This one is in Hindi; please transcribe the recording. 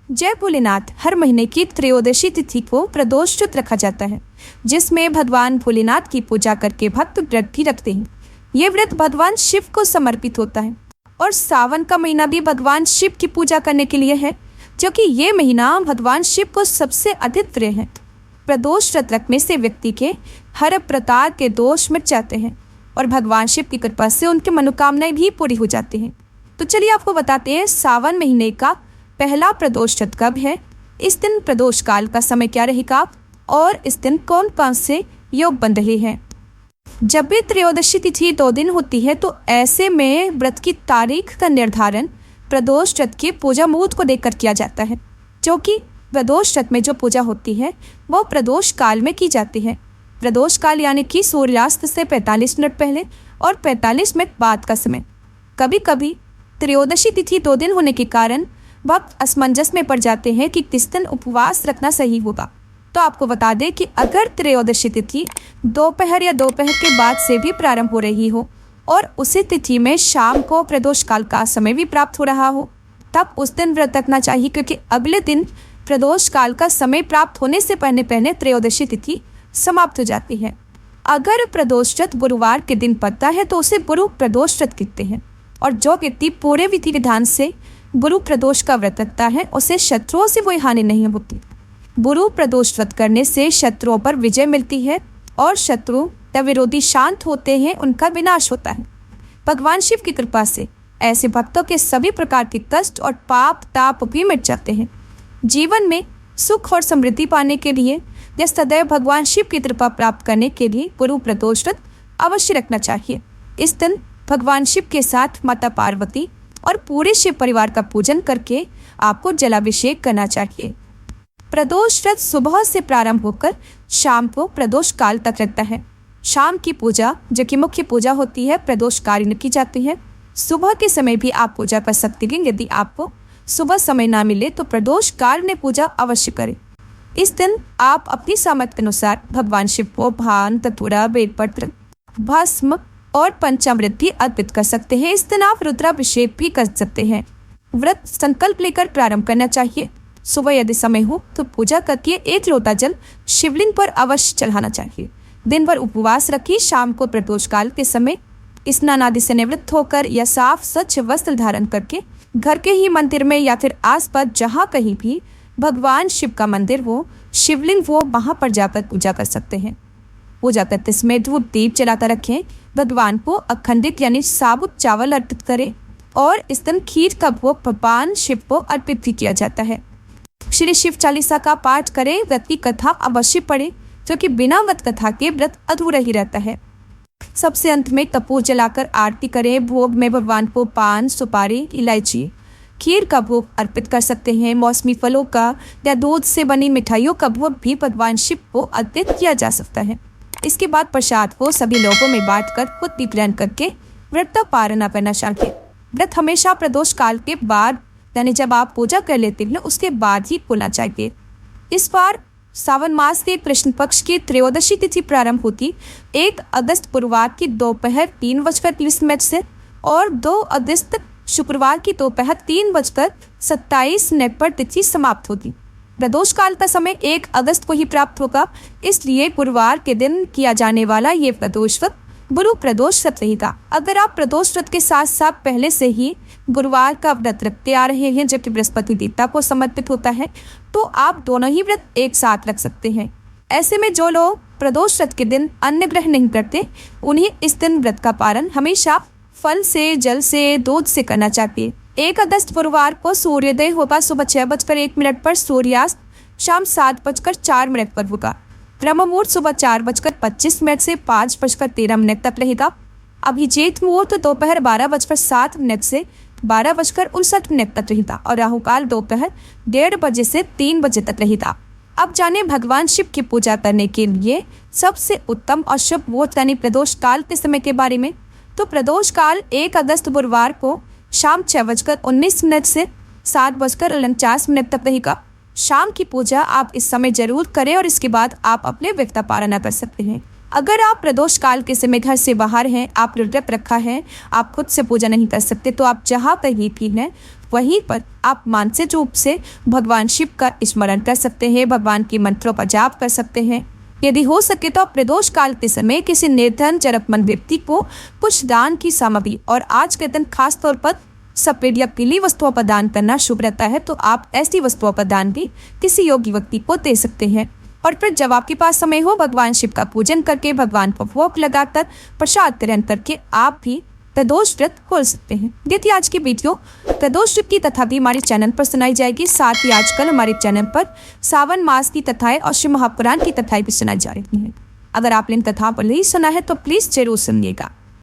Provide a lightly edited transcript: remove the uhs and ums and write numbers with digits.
जय भोलेनाथ हर महीने की त्रयोदशी तिथि को प्रदोष व्रत रखा जाता है, जिसमें भगवान भोलेनाथ की पूजा करके भक्त व्रत भी रखते हैं। ये व्रत भगवान शिव को समर्पित होता है और सावन का महीना भी भगवान शिव की पूजा करने के लिए है, क्योंकि ये महीना भगवान शिव को सबसे अधिक प्रिय है। प्रदोष व्रत रखने से व्यक्ति के हर प्रकार के दोष मिट जाते हैं और भगवान शिव की कृपा से उनकी मनोकामनाएं भी पूरी हो जाती हैं। तो चलिए आपको बताते हैं सावन महीने का पहला प्रदोष व्रत कब है, इस दिन प्रदोष काल का समय क्या रहेगा और इस दिन कौन कौन से योग बन रहे हैं। जब भी त्रयोदशी तिथि 2 दिन होती है तो ऐसे में व्रत की तारीख का निर्धारण प्रदोष व्रत के पूजा मुहूर्त को देखकर किया जाता है, जो कि प्रदोष व्रत में जो पूजा होती है वो प्रदोष काल में की जाती है। प्रदोष काल यानी कि सूर्यास्त से 45 मिनट पहले और 45 मिनट बाद का समय। कभी कभी त्रयोदशी तिथि 2 दिन होने के कारण भक्त असमंजस में पड़ जाते हैं कि किस दिन उपवास रखना सही होगा। तो आपको बता दें कि अगर त्रयोदशी तिथि दोपहर या दोपहर के बाद से भी प्रारंभ हो रही हो और उसी तिथि में शाम को प्रदोष काल का समय भी प्राप्त हो रहा हो, तब उस दिन व्रत रखना चाहिए, क्योंकि अगले दिन प्रदोष काल का समय प्राप्त होने से पहले पहले त्रयोदशी तिथि समाप्त हो जाती है। अगर प्रदोष व्रत गुरुवार के दिन पड़ता है तो उसे गुरु प्रदोष व्रत कहते हैं, और जो व्यक्ति पूरे विधि विधान से गुरु प्रदोष का व्रत रखता है उसे शत्रुओं से कोई हानि नहीं होती। गुरु प्रदोष व्रत करने से शत्रुओं पर विजय मिलती है और शत्रु या विरोधी शांत होते हैं, उनका विनाश होता है। भगवान शिव की कृपा से ऐसे भक्तों के सभी प्रकार के कष्ट और पाप ताप भी मिट जाते हैं। जीवन में सुख और समृद्धि पाने के लिए या सदैव भगवान शिव की कृपा प्राप्त करने के लिए गुरु प्रदोष व्रत अवश्य रखना चाहिए। इस दिन भगवान शिव के साथ माता पार्वती और पूरे शिव परिवार का पूजन करके आपको जलाभिषेक करना चाहिए। प्रदोष व्रत सुबह से प्रारंभ होकर शाम को प्रदोष काल तक रहता है। शाम की पूजा, जो कि मुख्य पूजा होती है, प्रदोष काल में की जाती है। सुबह के समय भी आप पूजा कर सकते हैं। यदि आपको सुबह समय ना मिले तो प्रदोष काल में पूजा अवश्य करें। इस दिन आप अपनी सामर्थ्य अनुसार भगवान शिव को भान, धतूरा, बेलपत्र, भस्म और पंचामृत भी अर्पित कर सकते हैं। इस दिन आप रुद्राभिषेक भी कर सकते हैं। व्रत संकल्प लेकर प्रारंभ करना चाहिए। सुबह यदि समय हो तो पूजा करके 1 लोटा जल शिवलिंग पर अवश्य चढ़ाना चाहिए। दिन भर उपवास रखिए। शाम को प्रदोष काल के समय स्नान आदि से निवृत्त होकर या साफ स्वच्छ वस्त्र धारण करके घर के ही मंदिर में या फिर आसपास जहाँ कहीं भी भगवान शिव का मंदिर हो, शिवलिंग हो, वहाँ पर जाकर पूजा कर सकते हैं। पूजा करते समय धूप दीप जलाता रखें। भगवान को अखंडित यानी साबुत चावल अर्पित करें और इस दिन खीर का भोग भगवान शिव को अर्पित भी किया जाता है। श्री शिव चालीसा का पाठ करें। व्रत की कथा अवश्य पढ़ें, क्योंकि बिना व्रत कथा के व्रत अधूरा ही रहता है। सबसे अंत में कपूर जलाकर आरती करें। भोग में भगवान को पान, सुपारी, इलायची, खीर का भोग अर्पित कर सकते हैं। मौसमी फलों का या दूध से बनी मिठाइयों का भोग भी भगवान शिव को अर्पित किया जा सकता है। इसके बाद प्रसाद को सभी लोगों में बांटकर खुद भी ग्रहण करके व्रत का पारण करना चाहिए। व्रत हमेशा प्रदोष काल के बाद, यानी जब आप पूजा कर लेते हैं उसके बाद ही खोलना चाहिए। इस बार सावन मास के कृष्ण पक्ष की त्रयोदशी तिथि प्रारंभ होती 1 अगस्त गुरुवार की दोपहर 3:30 से और 2 अगस्त शुक्रवार की दोपहर 3:27 पर तिथि समाप्त होती। प्रदोष काल का समय 1 अगस्त को ही प्राप्त होगा, इसलिए गुरुवार के दिन किया जाने वाला ये प्रदोष व्रत गुरु प्रदोष व्रत रहेगा। अगर आप प्रदोष व्रत के साथ साथ पहले से ही गुरुवार का व्रत रखते आ रहे हैं, जबकि बृहस्पति देवता को समर्पित होता है, तो आप दोनों ही व्रत एक साथ रख सकते हैं। ऐसे में जो लोग प्रदोष व्रत के दिन अन्न ग्रहण नहीं करते, उन्हें इस दिन व्रत का पारण हमेशा फल से, जल से, दूध से करना चाहिए। 1 अगस्त गुरुवार को सूर्योदय होगा सुबह 6:01 पर, सूर्यास्त शाम 7:04 पर होगा। ब्रह्म मुहूर्त सुबह 4:25 से 5:13 तक रहेगा। अभिजीत मुहूर्त दोपहर 12:07 से 12:59 तक रहेगा और राहु काल दोपहर 1:30 बजे से 3 बजे तक रहेगा। अब जाने भगवान शिव की पूजा करने के लिए सबसे उत्तम और शुभ मुहूर्त यानी प्रदोष काल के समय के बारे में। तो प्रदोष काल 1 अगस्त गुरुवार को शाम 6:19 से 7:49 तक रहेगा। शाम की पूजा आप इस समय जरूर करें और इसके बाद आप अपने व्रत का पारण कर सकते हैं। अगर आप प्रदोष काल के समय घर से बाहर हैं, आप व्रत रखा है, आप खुद से पूजा नहीं कर सकते, तो आप जहाँ पर भी हैं वहीं पर आप मानसिक रूप से भगवान शिव का स्मरण कर सकते हैं, भगवान के मंत्रों का जाप कर सकते हैं। यदि हो सके तो आप प्रदोष काल के समय किसी निर्धन जरूरतमंद व्यक्ति को कुछ दान की सामग्री, और आज के दिन खास तौर पर सफेद या पीली वस्तुओं पर दान करना शुभ रहता है, तो आप ऐसी वस्तुओं पर दान भी किसी योग्य व्यक्ति को दे सकते हैं। और फिर जब आपके पास समय हो, भगवान शिव का पूजन करके, भगवान को भोग लगाकर, प्रसाद ग्रहण करके आप भी प्रदोष व्रत खोल सकते हैं। यदि आज की वीडियो प्रदोष व्रत की तथा भी हमारे चैनल पर सुनाई जाएगी। साथ ही आजकल हमारे चैनल पर सावन मास की कथाएं और शिव महापुराण की कथाएं भी सुनाई जा रही हैं। अगर आपने इन कथाओं पर नहीं सुना है तो प्लीज जरूर सुनिएगा।